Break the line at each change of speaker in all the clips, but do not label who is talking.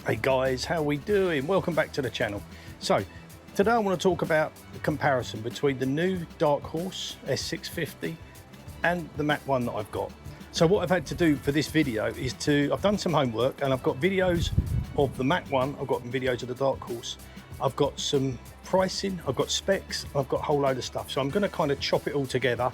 Hey guys, how we doing? Welcome back to the channel. So today I want to talk about the comparison between the new Dark Horse S650 and the Mach 1 that I've got. So what I've had to do for this video is I've done some homework and I've got videos of the Mach 1, I've got videos of the Dark Horse, I've got some pricing, I've got specs, I've got a whole load of stuff. So I'm going to kind of chop it all together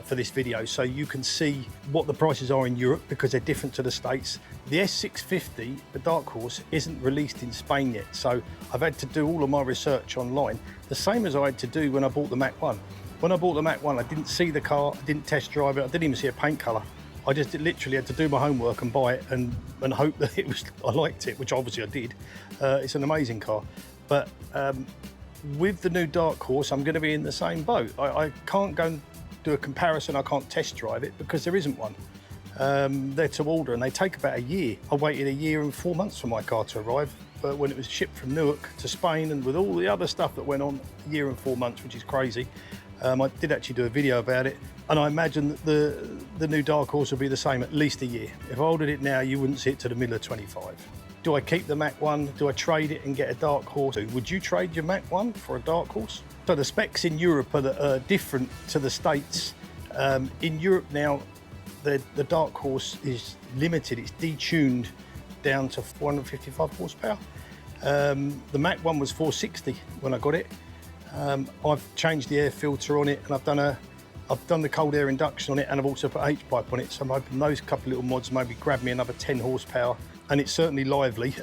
for this video so you can see what the prices are in Europe, because they're different to the States. The S650, the Dark Horse, isn't released in Spain yet, so I've had to do all of my research online, the same as I had to do when I bought the Mach 1. When I bought the Mach 1, I didn't see the car, I didn't test drive it, I didn't even see a paint colour. I just literally had to do my homework and buy it and hope that I liked it, which obviously I did. It's an amazing car. But with the new Dark Horse, I'm going to be in the same boat. I can't go and do a comparison, I can't test drive it because there isn't one. They're to order and they take about a year. I waited a year and 4 months for my car to arrive, but when it was shipped from Newark to Spain, and with all the other stuff that went on, a year and 4 months, which is crazy. I did actually do a video about it, and I imagine that the new Dark Horse will be the same, at least a year. If I ordered it now, you wouldn't see it to the middle of 25. Do I keep the Mach 1? Do I trade it and get a Dark Horse? Would you trade your Mach 1 for a Dark Horse? So the specs in Europe are different to the States. In Europe now, the Dark Horse is limited. It's detuned down to 455 horsepower. The Mach 1 was 460 when I got it. I've changed the air filter on it, and I've done the cold air induction on it, and I've also put H-pipe on it. So I'm hoping those couple little mods maybe grab me another 10 horsepower. And it's certainly lively,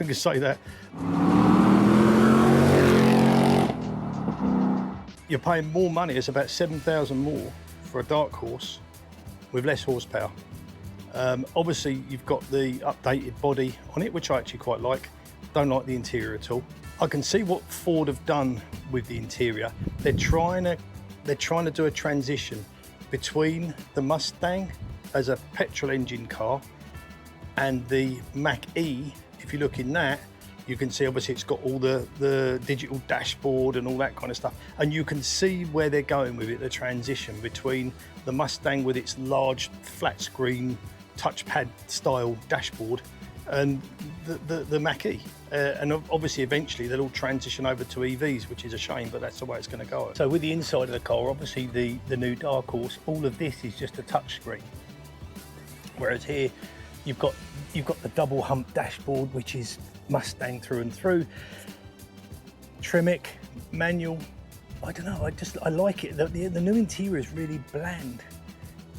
I can say that. You're paying more money, it's about 7,000 more for a Dark Horse with less horsepower. Obviously you've got the updated body on it, which I actually quite like. Don't like the interior at all. I can see what Ford have done with the interior. They're trying to do a transition between the Mustang as a petrol engine car and the Mach-E. If you look in that, you can see obviously it's got all the digital dashboard and all that kind of stuff, and you can see where they're going with it, the transition between the Mustang with its large flat screen touchpad style dashboard and the Mach-E. And obviously eventually they'll all transition over to EVs, which is a shame, but that's the way it's going to go. So with the inside of the car, obviously the new Dark Horse, all of this is just a touch screen, whereas here you've got the double hump dashboard, which is Mustang through and through. Tremec, manual. I don't know, I like it. The new interior is really bland.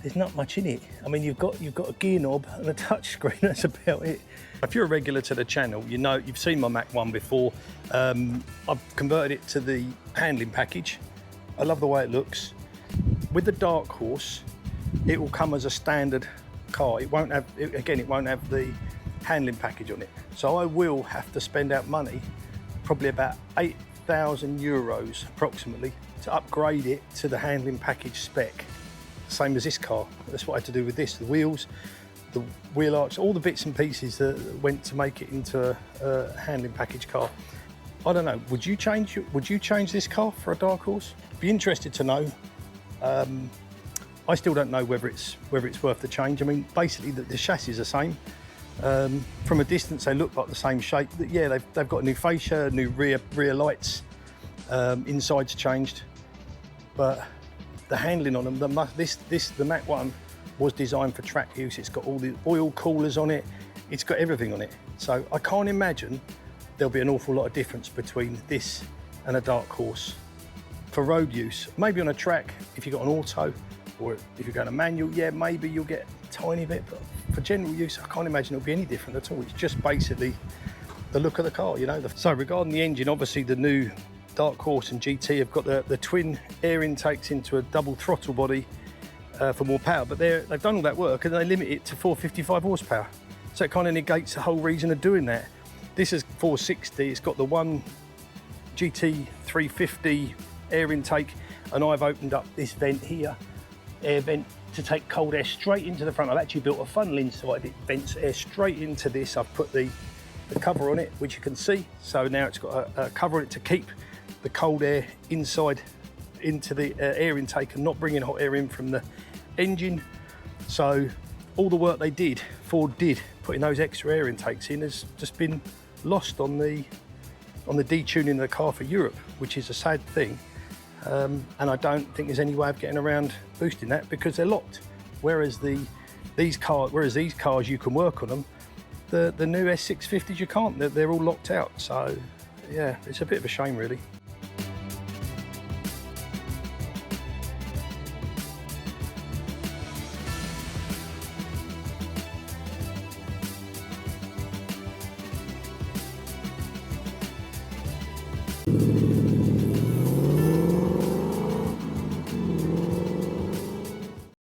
There's not much in it. I mean, you've got a gear knob and a touch screen, that's about it. If you're a regular to the channel, you know, you've seen my Mach 1 before. I've converted it to the handling package. I love the way it looks. With the Dark Horse, it will come as a standard car. It won't have, again, it won't have the handling package on it. So I will have to spend out money, probably about 8,000 euros approximately, to upgrade it to the handling package spec. Same as this car. That's what I had to do with this. The wheels, the wheel arch, all the bits and pieces that went to make it into a handling package car. I don't know, would you change this car for a Dark Horse? Be interested to know. I still don't know whether it's worth the change. I mean, basically the chassis is the same. From a distance, they look like the same shape. Yeah, they've got a new fascia, new rear lights, inside's changed, but the handling on them, the Mach 1 was designed for track use. It's got all the oil coolers on it. It's got everything on it. So I can't imagine there'll be an awful lot of difference between this and a Dark Horse for road use. Maybe on a track, if you've got an auto, or if you're going to manual, yeah, maybe you'll get a tiny bit, but for general use, I can't imagine it'll be any different at all. It's just basically the look of the car, you know. So regarding the engine, obviously the new Dark Horse and GT have got the twin air intakes into a double throttle body for more power, but they've done all that work and they limit it to 455 horsepower. So it kind of negates the whole reason of doing that. This is 460, it's got the one GT 350 air intake, and I've opened up this vent here, air vent, to take cold air straight into the front. I've actually built a funnel inside it, vents air straight into this. I've put the cover on it, which you can see. So now it's got a cover on it to keep the cold air inside into the air intake and not bringing hot air in from the engine. So all the work Ford did, putting those extra air intakes in, has just been lost on the detuning of the car for Europe, which is a sad thing. And I don't think there's any way of getting around boosting that because they're locked. Whereas these cars you can work on them, the new S650s you can't. They're all locked out. So yeah, it's a bit of a shame really.